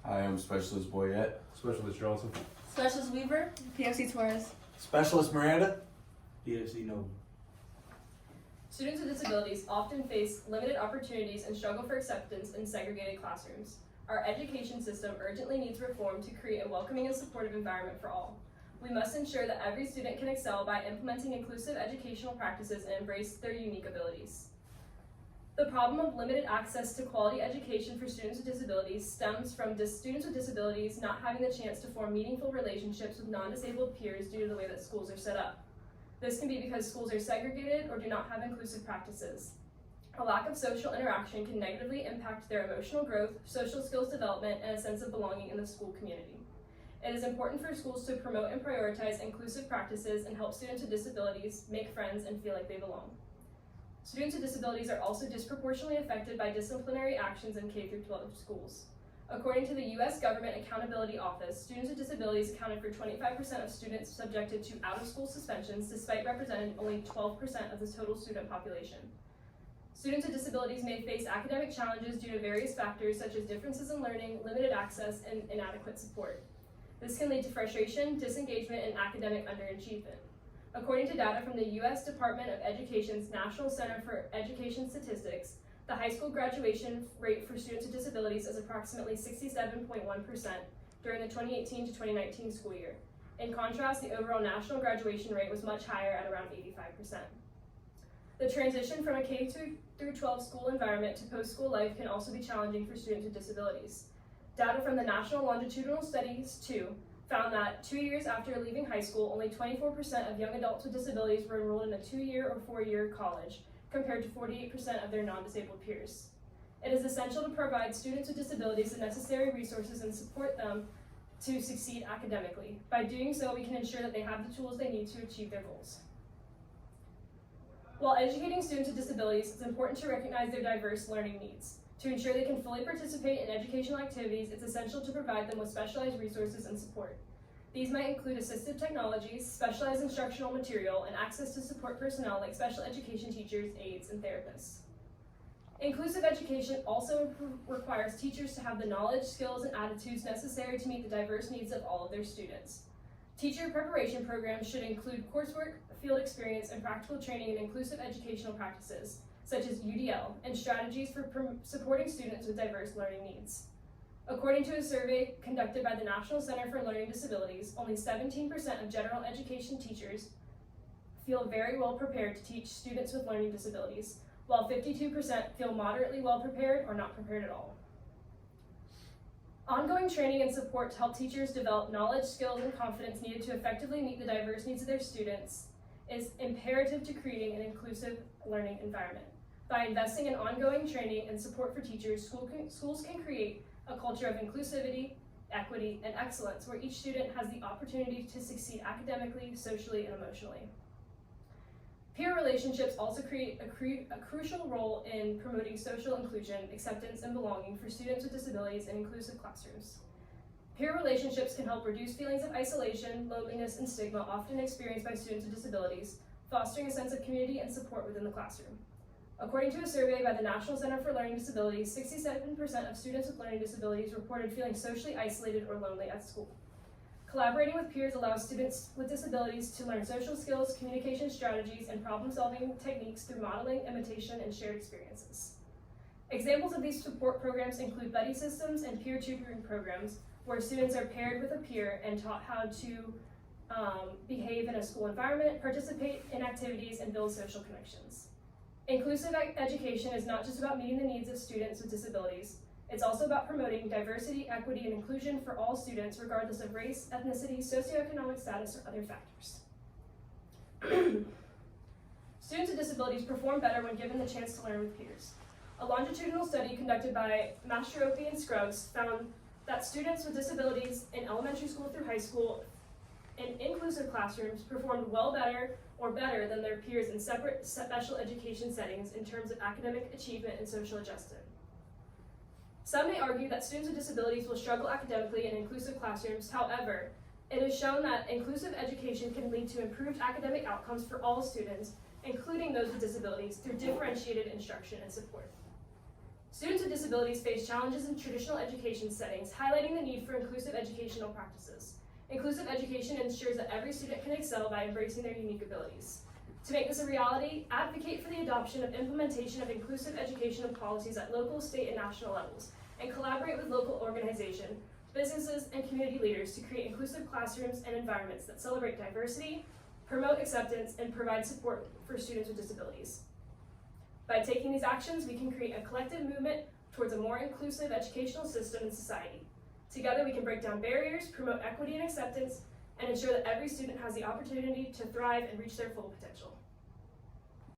Hi, I'm Specialist Boyette. Specialist Johnson. Specialist Weaver. PFC Torres. Specialist Miranda. PFC Noble. Students with disabilities often face limited opportunities and struggle for acceptance in segregated classrooms. Our education system urgently needs reform to create a welcoming and supportive environment for all. We must ensure that every student can excel by implementing inclusive educational practices and embrace their unique abilities. The problem of limited access to quality education for students with disabilities stems from students with disabilities not having the chance to form meaningful relationships with non-disabled peers due to the way that schools are set up. This can be because schools are segregated or do not have inclusive practices. A lack of social interaction can negatively impact their emotional growth, social skills development, and a sense of belonging in the school community. It is important for schools to promote and prioritize inclusive practices and help students with disabilities make friends and feel like they belong. Students with disabilities are also disproportionately affected by disciplinary actions in K-12 schools. According to the U.S. Government Accountability Office, students with disabilities accounted for 25% of students subjected to out-of-school suspensions, despite representing only 12% of the total student population. Students with disabilities may face academic challenges due to various factors such as differences in learning, limited access, and inadequate support. This can lead to frustration, disengagement, and academic underachievement. According to data from the U.S. Department of Education's National Center for Education Statistics, the high school graduation rate for students with disabilities is approximately 67.1% during the 2018 to 2019 school year. In contrast, the overall national graduation rate was much higher at around 85%. The transition from a K-12 school environment to post-school life can also be challenging for students with disabilities. Data from the National Longitudinal Studies 2 found that 2 years after leaving high school, only 24% of young adults with disabilities were enrolled in a 2-year or 4-year college, compared to 48% of their non-disabled peers. It is essential to provide students with disabilities the necessary resources and support them to succeed academically. By doing so, we can ensure that they have the tools they need to achieve their goals. While educating students with disabilities, it's important to recognize their diverse learning needs. To ensure they can fully participate in educational activities, it's essential to provide them with specialized resources and support. These might include assistive technologies, specialized instructional material, and access to support personnel like special education teachers, aides, and therapists. Inclusive education also requires teachers to have the knowledge, skills, and attitudes necessary to meet the diverse needs of all of their students. Teacher preparation programs should include coursework, field experience, and practical training in inclusive educational practices, such as UDL, and strategies for supporting students with diverse learning needs. According to a survey conducted by the National Center for Learning Disabilities, only 17% of general education teachers feel very well prepared to teach students with learning disabilities, while 52% feel moderately well prepared or not prepared at all. Ongoing training and support to help teachers develop knowledge, skills, and confidence needed to effectively meet the diverse needs of their students is imperative to creating an inclusive learning environment. By investing in ongoing training and support for teachers, schools can create a culture of inclusivity, equity, and excellence where each student has the opportunity to succeed academically, socially, and emotionally. Peer relationships also create a crucial role in promoting social inclusion, acceptance, and belonging for students with disabilities in inclusive classrooms. Peer relationships can help reduce feelings of isolation, loneliness, and stigma often experienced by students with disabilities, fostering a sense of community and support within the classroom. According to a survey by the National Center for Learning Disabilities, 67% of students with learning disabilities reported feeling socially isolated or lonely at school. Collaborating with peers allows students with disabilities to learn social skills, communication strategies, and problem-solving techniques through modeling, imitation, and shared experiences. Examples of these support programs include buddy systems and peer tutoring programs, where students are paired with a peer and taught how to behave in a school environment, participate in activities, and build social connections. Inclusive education is not just about meeting the needs of students with disabilities. It's also about promoting diversity, equity, and inclusion for all students, regardless of race, ethnicity, socioeconomic status, or other factors. Students with disabilities perform better when given the chance to learn with peers. A longitudinal study conducted by Mastropi and Scruggs found that students with disabilities in elementary school through high school in inclusive classrooms performed better than their peers in separate special education settings in terms of academic achievement and social adjustment. Some may argue that students with disabilities will struggle academically in inclusive classrooms. However, it is shown that inclusive education can lead to improved academic outcomes for all students, including those with disabilities, through differentiated instruction and support. Students with disabilities face challenges in traditional education settings, highlighting the need for inclusive educational practices. Inclusive education ensures that every student can excel by embracing their unique abilities. To make this a reality, advocate for the adoption of implementation of inclusive educational policies at local, state, and national levels, and collaborate with local organizations, businesses, and community leaders to create inclusive classrooms and environments that celebrate diversity, promote acceptance, and provide support for students with disabilities. By taking these actions, we can create a collective movement towards a more inclusive educational system and society. Together, we can break down barriers, promote equity and acceptance, and ensure that every student has the opportunity to thrive and reach their full potential.